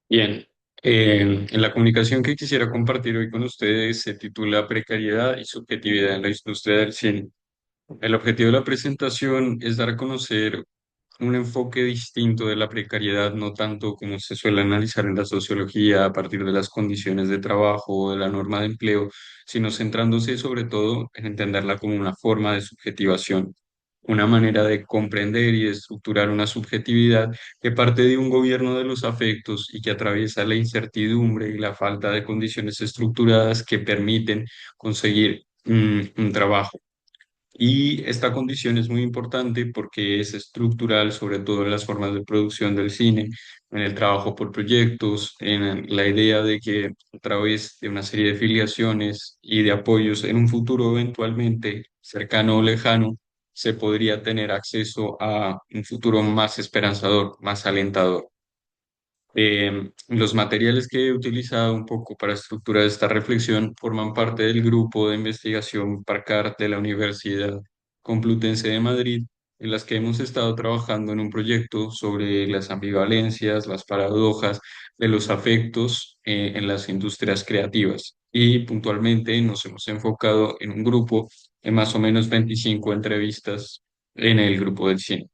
Bien, en la comunicación que quisiera compartir hoy con ustedes se titula Precariedad y subjetividad en la industria del cine. El objetivo de la presentación es dar a conocer un enfoque distinto de la precariedad, no tanto como se suele analizar en la sociología a partir de las condiciones de trabajo o de la norma de empleo, sino centrándose sobre todo en entenderla como una forma de subjetivación, una manera de comprender y de estructurar una subjetividad que parte de un gobierno de los afectos y que atraviesa la incertidumbre y la falta de condiciones estructuradas que permiten conseguir un trabajo. Y esta condición es muy importante porque es estructural, sobre todo en las formas de producción del cine, en el trabajo por proyectos, en la idea de que a través de una serie de filiaciones y de apoyos en un futuro eventualmente cercano o lejano, se podría tener acceso a un futuro más esperanzador, más alentador. Los materiales que he utilizado un poco para estructurar esta reflexión forman parte del grupo de investigación PARCAR de la Universidad Complutense de Madrid, en las que hemos estado trabajando en un proyecto sobre las ambivalencias, las paradojas de los afectos en las industrias creativas. Y puntualmente nos hemos enfocado en un grupo de más o menos 25 entrevistas en el grupo del cine.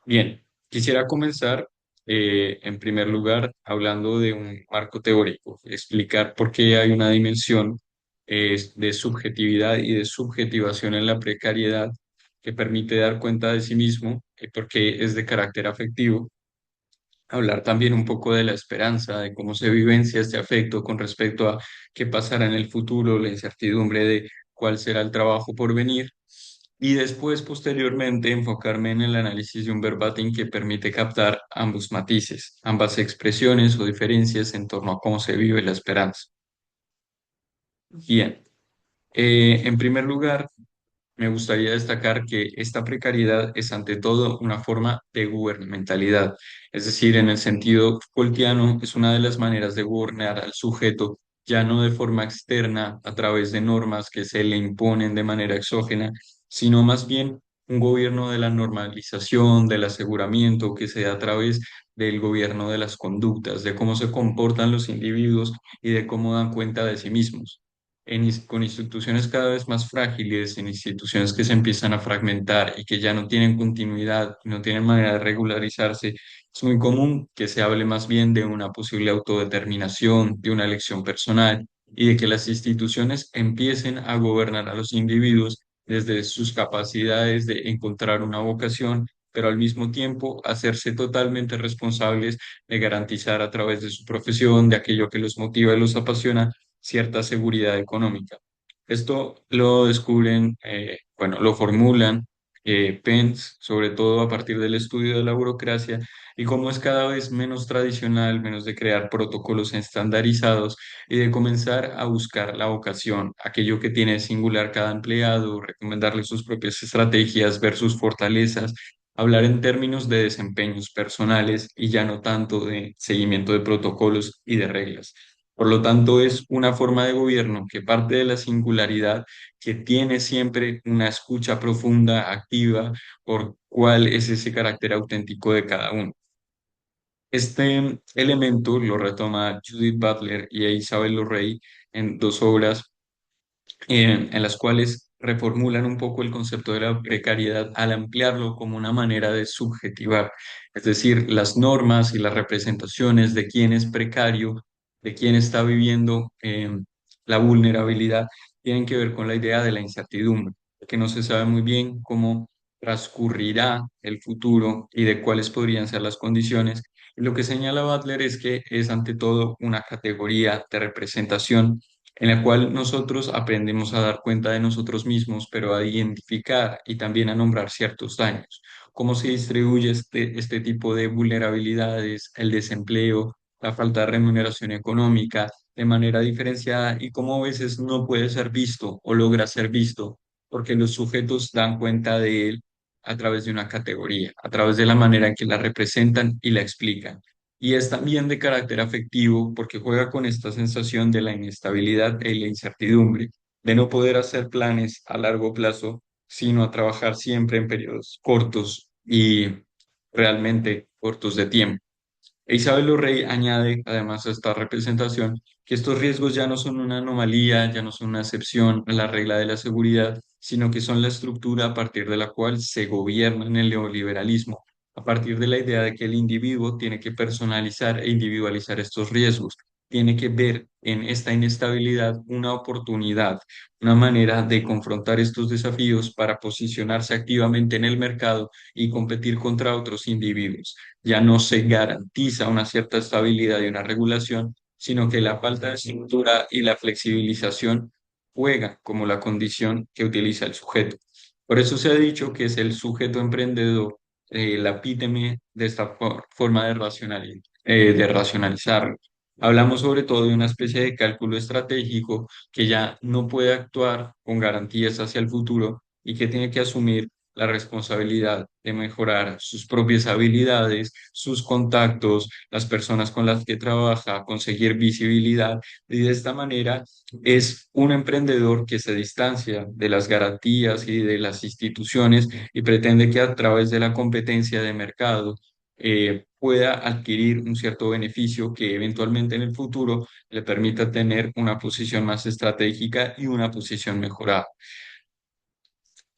Bien, quisiera comenzar en primer lugar hablando de un marco teórico, explicar por qué hay una dimensión de subjetividad y de subjetivación en la precariedad que permite dar cuenta de sí mismo, por qué es de carácter afectivo. Hablar también un poco de la esperanza, de cómo se vivencia este afecto con respecto a qué pasará en el futuro, la incertidumbre de cuál será el trabajo por venir. Y después, posteriormente, enfocarme en el análisis de un verbatim que permite captar ambos matices, ambas expresiones o diferencias en torno a cómo se vive la esperanza. Bien, en primer lugar, me gustaría destacar que esta precariedad es ante todo una forma de gubernamentalidad, es decir, en el sentido Foucaultiano es una de las maneras de gobernar al sujeto, ya no de forma externa a través de normas que se le imponen de manera exógena, sino más bien un gobierno de la normalización, del aseguramiento que se da a través del gobierno de las conductas, de cómo se comportan los individuos y de cómo dan cuenta de sí mismos con instituciones cada vez más frágiles, en instituciones que se empiezan a fragmentar y que ya no tienen continuidad, no tienen manera de regularizarse, es muy común que se hable más bien de una posible autodeterminación, de una elección personal y de que las instituciones empiecen a gobernar a los individuos desde sus capacidades de encontrar una vocación, pero al mismo tiempo hacerse totalmente responsables de garantizar a través de su profesión, de aquello que los motiva y los apasiona, cierta seguridad económica. Esto lo descubren, bueno, lo formulan Pence, sobre todo a partir del estudio de la burocracia y cómo es cada vez menos tradicional, menos de crear protocolos estandarizados y de comenzar a buscar la vocación, aquello que tiene de singular cada empleado, recomendarle sus propias estrategias, ver sus fortalezas, hablar en términos de desempeños personales y ya no tanto de seguimiento de protocolos y de reglas. Por lo tanto, es una forma de gobierno que parte de la singularidad, que tiene siempre una escucha profunda, activa, por cuál es ese carácter auténtico de cada uno. Este elemento lo retoma Judith Butler y Isabel Lorey en dos obras en las cuales reformulan un poco el concepto de la precariedad al ampliarlo como una manera de subjetivar, es decir, las normas y las representaciones de quién es precario, de quién está viviendo la vulnerabilidad, tienen que ver con la idea de la incertidumbre, que no se sabe muy bien cómo transcurrirá el futuro y de cuáles podrían ser las condiciones. Y lo que señala Butler es que es ante todo una categoría de representación en la cual nosotros aprendemos a dar cuenta de nosotros mismos, pero a identificar y también a nombrar ciertos daños. ¿Cómo se distribuye este tipo de vulnerabilidades, el desempleo, la falta de remuneración económica de manera diferenciada y cómo a veces no puede ser visto o logra ser visto porque los sujetos dan cuenta de él a través de una categoría, a través de la manera en que la representan y la explican? Y es también de carácter afectivo porque juega con esta sensación de la inestabilidad y la incertidumbre, de no poder hacer planes a largo plazo, sino a trabajar siempre en periodos cortos y realmente cortos de tiempo. E Isabel Rey añade, además a esta representación, que estos riesgos ya no son una anomalía, ya no son una excepción a la regla de la seguridad, sino que son la estructura a partir de la cual se gobierna en el neoliberalismo, a partir de la idea de que el individuo tiene que personalizar e individualizar estos riesgos, tiene que ver en esta inestabilidad una oportunidad, una manera de confrontar estos desafíos para posicionarse activamente en el mercado y competir contra otros individuos. Ya no se garantiza una cierta estabilidad y una regulación, sino que la falta de estructura y la flexibilización juega como la condición que utiliza el sujeto. Por eso se ha dicho que es el sujeto emprendedor la epítome de esta forma de, de racionalizarlo. Hablamos sobre todo de una especie de cálculo estratégico que ya no puede actuar con garantías hacia el futuro y que tiene que asumir la responsabilidad de mejorar sus propias habilidades, sus contactos, las personas con las que trabaja, conseguir visibilidad y de esta manera es un emprendedor que se distancia de las garantías y de las instituciones y pretende que a través de la competencia de mercado pueda adquirir un cierto beneficio que eventualmente en el futuro le permita tener una posición más estratégica y una posición mejorada.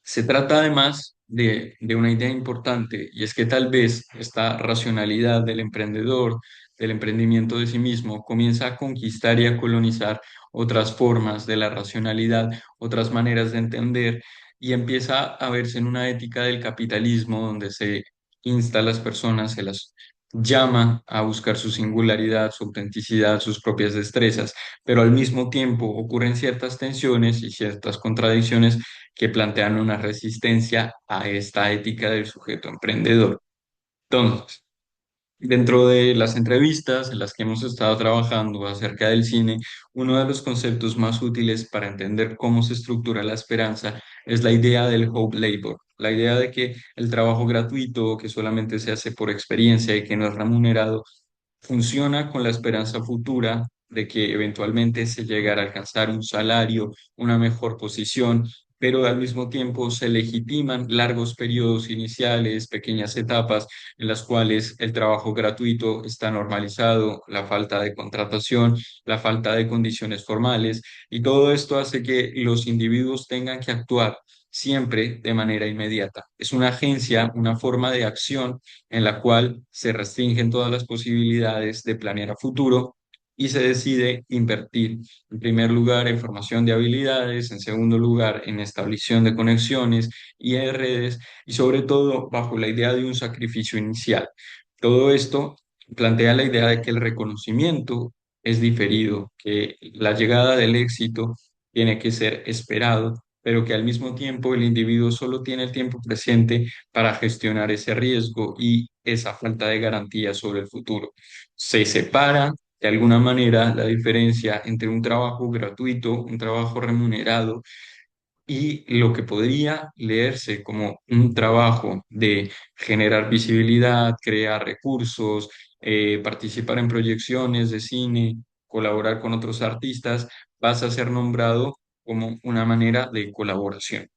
Se trata además de una idea importante y es que tal vez esta racionalidad del emprendedor, del emprendimiento de sí mismo, comienza a conquistar y a colonizar otras formas de la racionalidad, otras maneras de entender y empieza a verse en una ética del capitalismo donde se insta a las personas, se las llama a buscar su singularidad, su autenticidad, sus propias destrezas, pero al mismo tiempo ocurren ciertas tensiones y ciertas contradicciones que plantean una resistencia a esta ética del sujeto emprendedor. Entonces, dentro de las entrevistas en las que hemos estado trabajando acerca del cine, uno de los conceptos más útiles para entender cómo se estructura la esperanza es la idea del hope labor, la idea de que el trabajo gratuito, que solamente se hace por experiencia y que no es remunerado, funciona con la esperanza futura de que eventualmente se llegará a alcanzar un salario, una mejor posición, pero al mismo tiempo se legitiman largos periodos iniciales, pequeñas etapas en las cuales el trabajo gratuito está normalizado, la falta de contratación, la falta de condiciones formales, y todo esto hace que los individuos tengan que actuar siempre de manera inmediata. Es una agencia, una forma de acción en la cual se restringen todas las posibilidades de planear a futuro y se decide invertir, en primer lugar, en formación de habilidades, en segundo lugar, en establección de conexiones y de redes, y sobre todo bajo la idea de un sacrificio inicial. Todo esto plantea la idea de que el reconocimiento es diferido, que la llegada del éxito tiene que ser esperado, pero que al mismo tiempo el individuo solo tiene el tiempo presente para gestionar ese riesgo y esa falta de garantía sobre el futuro. Se separa de alguna manera la diferencia entre un trabajo gratuito, un trabajo remunerado y lo que podría leerse como un trabajo de generar visibilidad, crear recursos, participar en proyecciones de cine, colaborar con otros artistas, pasa a ser nombrado como una manera de colaboración.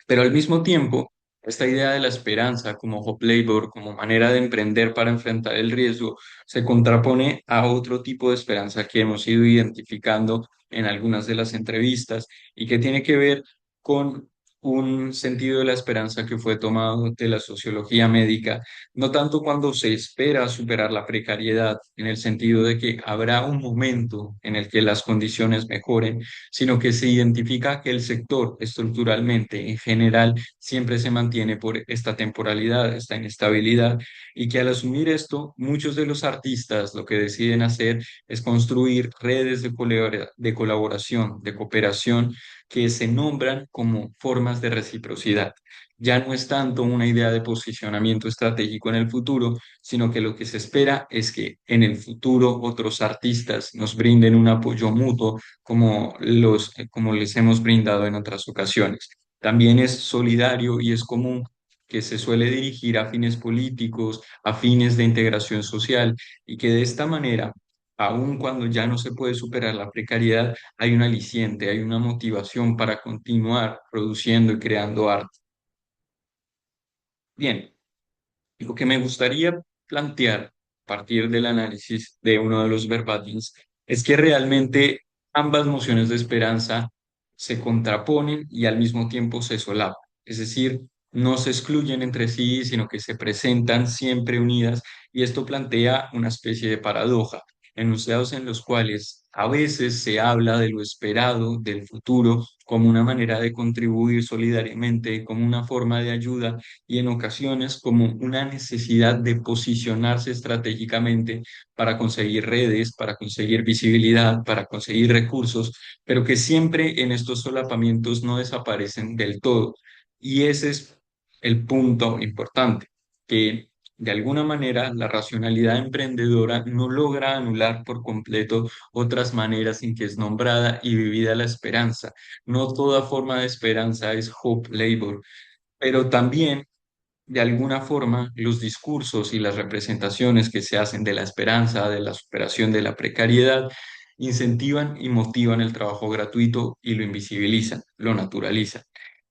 Pero al mismo tiempo, esta idea de la esperanza como hope labor, como manera de emprender para enfrentar el riesgo, se contrapone a otro tipo de esperanza que hemos ido identificando en algunas de las entrevistas y que tiene que ver con un sentido de la esperanza que fue tomado de la sociología médica, no tanto cuando se espera superar la precariedad, en el sentido de que habrá un momento en el que las condiciones mejoren, sino que se identifica que el sector estructuralmente, en general, siempre se mantiene por esta temporalidad, esta inestabilidad, y que al asumir esto, muchos de los artistas lo que deciden hacer es construir redes de colaboración, de cooperación, que se nombran como formas de reciprocidad. Ya no es tanto una idea de posicionamiento estratégico en el futuro, sino que lo que se espera es que en el futuro otros artistas nos brinden un apoyo mutuo como les hemos brindado en otras ocasiones. También es solidario y es común que se suele dirigir a fines políticos, a fines de integración social y que de esta manera, aun cuando ya no se puede superar la precariedad, hay un aliciente, hay una motivación para continuar produciendo y creando arte. Bien, lo que me gustaría plantear a partir del análisis de uno de los verbatims es que realmente ambas nociones de esperanza se contraponen y al mismo tiempo se solapan. Es decir, no se excluyen entre sí, sino que se presentan siempre unidas y esto plantea una especie de paradoja, enunciados en los cuales a veces se habla de lo esperado, del futuro, como una manera de contribuir solidariamente, como una forma de ayuda y en ocasiones como una necesidad de posicionarse estratégicamente para conseguir redes, para conseguir visibilidad, para conseguir recursos, pero que siempre en estos solapamientos no desaparecen del todo. Y ese es el punto importante, que de alguna manera la racionalidad emprendedora no logra anular por completo otras maneras en que es nombrada y vivida la esperanza. No toda forma de esperanza es hope labor, pero también de alguna forma los discursos y las representaciones que se hacen de la esperanza, de la superación de la precariedad, incentivan y motivan el trabajo gratuito y lo invisibilizan, lo naturalizan.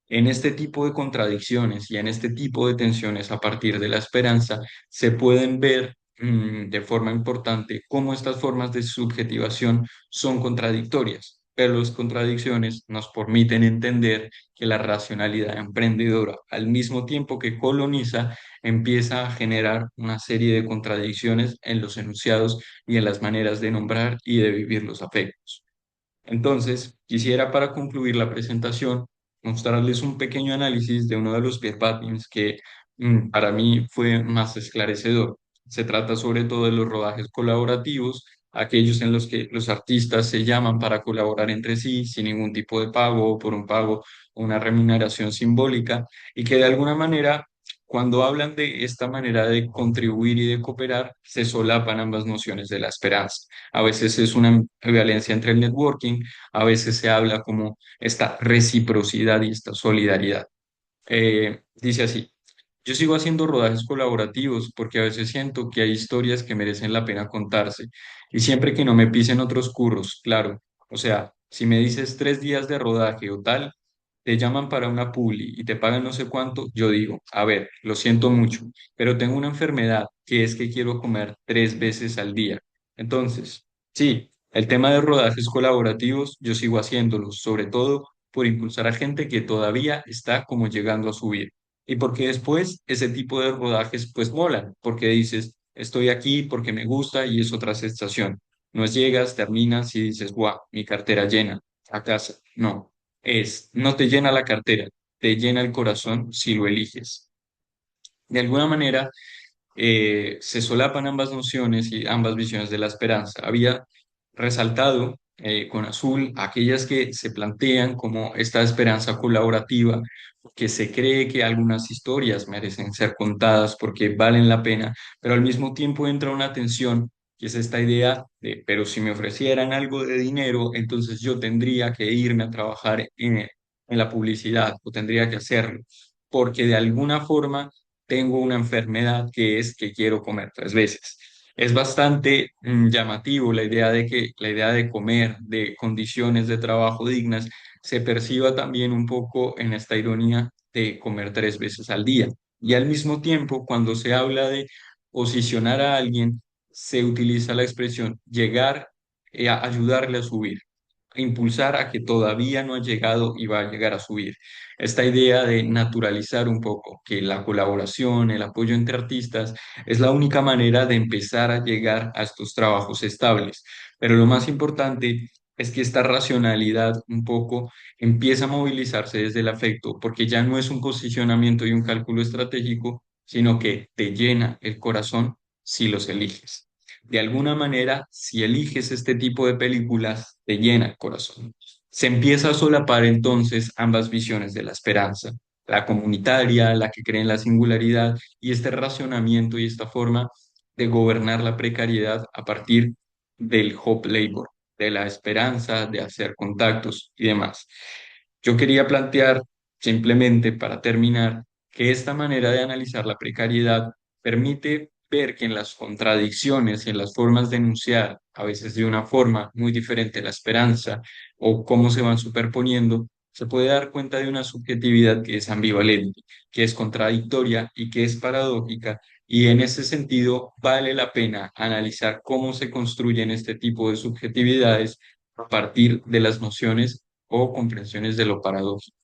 En este tipo de contradicciones y en este tipo de tensiones a partir de la esperanza se pueden ver de forma importante cómo estas formas de subjetivación son contradictorias, pero las contradicciones nos permiten entender que la racionalidad emprendedora, al mismo tiempo que coloniza, empieza a generar una serie de contradicciones en los enunciados y en las maneras de nombrar y de vivir los afectos. Entonces, quisiera para concluir la presentación mostrarles un pequeño análisis de uno de los verbatims que para mí fue más esclarecedor. Se trata sobre todo de los rodajes colaborativos, aquellos en los que los artistas se llaman para colaborar entre sí sin ningún tipo de pago o por un pago o una remuneración simbólica y que de alguna manera, cuando hablan de esta manera de contribuir y de cooperar, se solapan ambas nociones de la esperanza. A veces es una violencia entre el networking, a veces se habla como esta reciprocidad y esta solidaridad. Dice así, yo sigo haciendo rodajes colaborativos porque a veces siento que hay historias que merecen la pena contarse y siempre que no me pisen otros curros, claro, o sea, si me dices 3 días de rodaje o tal, te llaman para una publi y te pagan no sé cuánto, yo digo, a ver, lo siento mucho, pero tengo una enfermedad que es que quiero comer 3 veces al día. Entonces, sí, el tema de rodajes colaborativos, yo sigo haciéndolos, sobre todo por impulsar a gente que todavía está como llegando a subir. Y porque después ese tipo de rodajes pues molan, porque dices, estoy aquí porque me gusta y es otra sensación. No es llegas, terminas y dices, guau, mi cartera llena, a casa. No, no te llena la cartera, te llena el corazón si lo eliges. De alguna manera, se solapan ambas nociones y ambas visiones de la esperanza. Había resaltado con azul aquellas que se plantean como esta esperanza colaborativa, que se cree que algunas historias merecen ser contadas porque valen la pena, pero al mismo tiempo entra una tensión, que es esta idea de, pero si me ofrecieran algo de dinero, entonces yo tendría que irme a trabajar en la publicidad o tendría que hacerlo, porque de alguna forma tengo una enfermedad que es que quiero comer 3 veces. Es bastante llamativo la idea de comer, de condiciones de trabajo dignas, se perciba también un poco en esta ironía de comer 3 veces al día. Y al mismo tiempo, cuando se habla de posicionar a alguien, se utiliza la expresión llegar a ayudarle a subir, impulsar a que todavía no ha llegado y va a llegar a subir. Esta idea de naturalizar un poco que la colaboración, el apoyo entre artistas es la única manera de empezar a llegar a estos trabajos estables. Pero lo más importante es que esta racionalidad un poco empieza a movilizarse desde el afecto, porque ya no es un posicionamiento y un cálculo estratégico, sino que te llena el corazón si los eliges. De alguna manera, si eliges este tipo de películas, te llena el corazón. Se empieza a solapar entonces ambas visiones de la esperanza, la comunitaria, la que cree en la singularidad y este racionamiento y esta forma de gobernar la precariedad a partir del hope labor, de la esperanza, de hacer contactos y demás. Yo quería plantear simplemente para terminar que esta manera de analizar la precariedad permite ver que en las contradicciones y en las formas de enunciar, a veces de una forma muy diferente, la esperanza o cómo se van superponiendo, se puede dar cuenta de una subjetividad que es ambivalente, que es contradictoria y que es paradójica Y en ese sentido, vale la pena analizar cómo se construyen este tipo de subjetividades a partir de las nociones o comprensiones de lo paradójico.